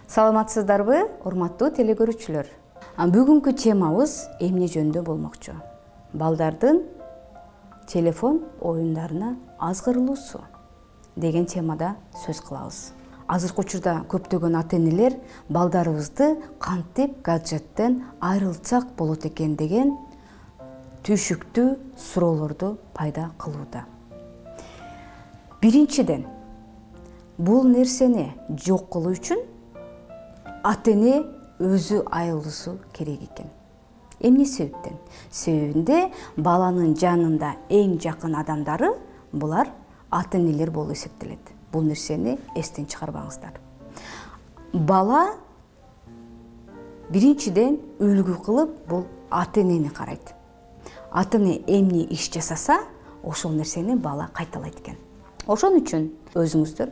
Саламатсыздарбы, урматтуу телекөрүүчүлөр. Бүгүнкү темабыз эмне жөнүндө болмокчу. Балдардын телефон оюндарына азгырылуусу деген темада сөз кылабыз. Азыркы учурда көптөгөн ата-энелер балдарыбызды кантип гаджеттен айрылтсак болот экен деген түйшүктүү суроолорду пайда кылууда. Биринчиден, бул нерсени жок кылуу үчүн ата-эне өзү айылуусу керек экен. Эмне себептен? Себебинде баланын жанында эң жакын адамдары булар ата-энелер болуп эсептелет. Бул нерсени эстен чыгарбаңыздар. Бала биринчиден үлгү кылып бул ата-энени карайт. Ата-эне эмне иш жасаса, ошол нерсени бала кайталайт экен. Ошон үчүн өзүңүздөр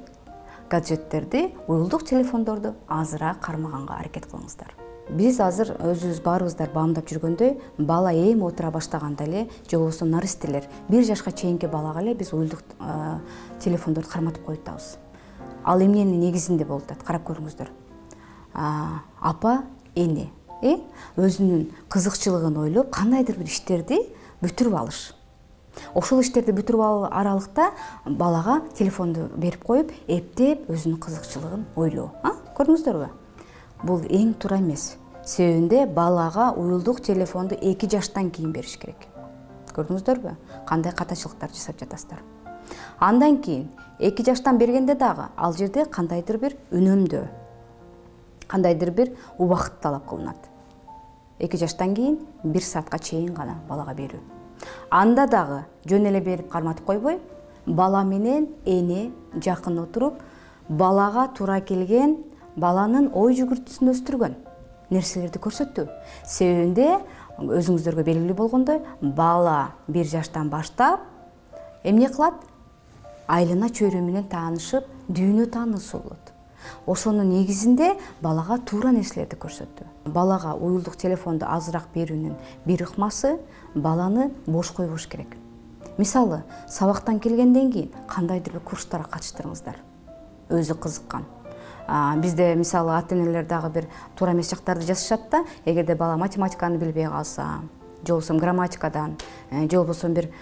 гаджеттерди, уюлдук телефондорду азыраак кармаганга аракет кылыңыздар. Биз азыр өзүбүз баарыбыздар баамдап жүргөндөй, бала эми отура баштаганда эле, же болбосо наристелер 1 жашка чейинки балага эле биз уюлдук телефондорду карматып коюп атабыз. Ал эмненин негизинде болуп атат? Карап көрүңүздөр. Апа, эне өзүнүн кызыкчылыгын ойлоп, кандайдыр бир иштерди бүтүрүп алыш. Ошол иштерди бүтүрүп алуу аралыкта балага телефонду берип коюп, эптеп өзүнүн кызыкчылыгын ойлоо. Көрдүңүздөрбү? Бул эң туура эмес. Себебинде балага уюлдук телефонду 2 жаштан кийин бериш керек. Көрдүңүздөрбү? Кандай катачылыктар жасап жатасыздар. Андан кийин 2 жаштан бергенде дагы ал жерде кандайдыр бир үнөмдөө, кандайдыр бир убакыт талап кылынат. 2 жаштан кийин 1 саатка чейин гана балага берүү. Анда дагы жөн эле берип карматып койбой, бала менен эне жакын отуруп, балага туура келген, баланын ой жүгүртүүсүн өстүргөн нерселерди көрсөтүү. Себебинде өзүңүздөргө белгилүү болгондой, бала 1 жаштан баштап эмне кылат? Айлана чөйрө менен таанышып, дүйнө таануусу болот. Ошонун негизинде балага туура нерселерди көрсөтүү. Балага уюлдук телефонду азыраак берүүнүн бир ыкмасы баланы бош койбош керек. Мисалы, сабактан келгенден кийин кандайдыр бир курстарга катыштырыңыздар. Өзү кызыккан. Бизде мисалы ата-энелер дагы бир туура эмес жактарды жазышат да, эгерде бала математиканы билбей калса, же болбосо грамматикадан, же болбосо бир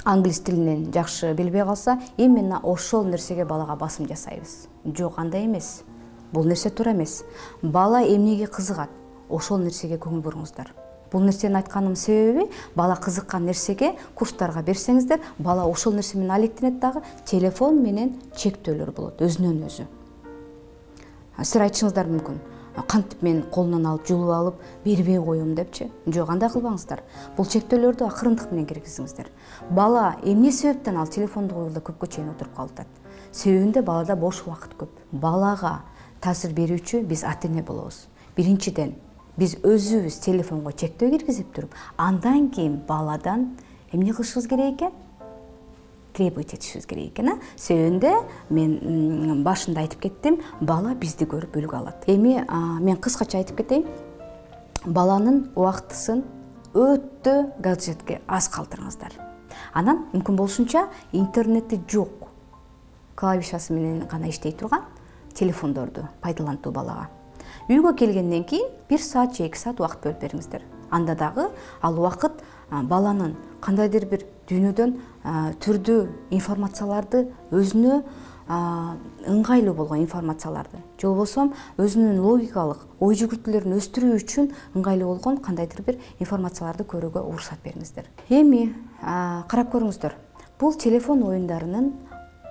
англис тилинен жакшы билбей калса, именно ошол нерсеге балага басым жасайбыз. Жок, андай эмес. Бул нерсе туура эмес. Бала эмнеге кызыгат? Ошол нерсеге көңүл буруңуздар. Бул нерсени айтканымдын себеби, бала кызыккан нерсеге курстарга берсеңиздер, бала ошол нерсе менен алектенет дагы, телефон менен чектөөлөр болот өзүнөн өзү. Сиз айтышыңыздар мүмкүн. Кантип мен колунан алып, жулуп алып, бербей коем депчи? Жок, андай кылбаңыздар. Бул чектөөлөрдү акырындык менен киргизиңиздер. Бала эмне себептен ал телефондук уюлда көпкө чейин отуруп калып атат? Себебинде балада бош убакыт көп. Балага таасир берүүчү биз ата-эне болобуз. Биринчиден, биз өзүбүз телефонго чектөө киргизип туруп, андан кийин баладан эмне кылышыбыз керек экен? Требовать этишибиз керек экен. Себебинде мен башында айтып кеттим, бала бизди көрүп үлгү алат. Эми мен кыскача айтып кетейин. Баланын убактысын өтө гаджетке аз калтырыңыздар. Анан мүмкүн болушунча интернетти жок, клавишасы менен гана иштей турган телефондорду пайдалантуу балага. Үйгө келгенден кийин 1 саат же 2 саат убакыт бөлүп бериңиздер. Анда дагы ал убакыт баланын кандайдыр бир дүйнөдөн түрдүү информацияларды, өзүнө ыңгайлуу болгон информацияларды, же болбосо өзүнүн логикалык ой жүгүртүүлөрүн өстүрүү үчүн ыңгайлуу болгон кандайдыр бир информацияларды көрүүгө уруксат бериңиздер. Эми карап көрүңүздөр. Бул телефон оюндарынын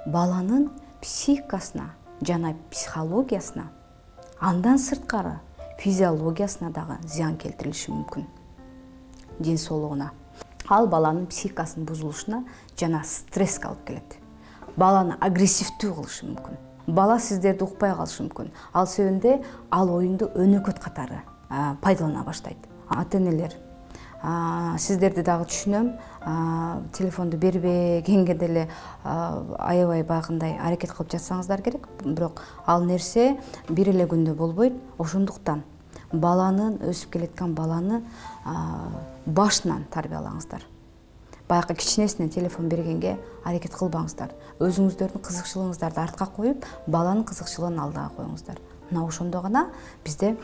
баланын психикасына жана психологиясына, андан сырткары физиологиясына дагы зыян келтирилиши мүмкүн. Ден соолугуна. Ал баланын психикасынын бузулушуна жана стресске алып келет. Баланы агрессивдүү кылышы мүмкүн. Бала сиздерди укпай калышы мүмкүн. Ал себебинде ал оюнду өнөкөт катары пайдалана баштайт. Ата-энелер, сиздерди дагы түшүнөм. Телефонду бербегенге деле аябай багындай аракет кылып жатсаңыздар керек. Бирок ал нерсе бир эле күндө болбойт. Ошондуктан баланын өсүп келеткан баланы башынан тарбиялаңыздар. Баягы кичинесинен телефон бергенге аракет кылбаңыздар. Өзүңүздөрдүн кызыкчылыгыңыздарды артка коюп, баланын кызыкчылыгын алдыга коюңуздар. мына ошондо гана бизде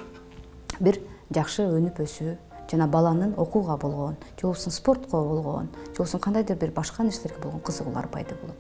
бир жакшы өнүп өсүү жана баланын окууга болгон же болбосо спортко болгон же болбосо кандайдыр бир башка нерселерге болгон кызыгуулар пайда болот.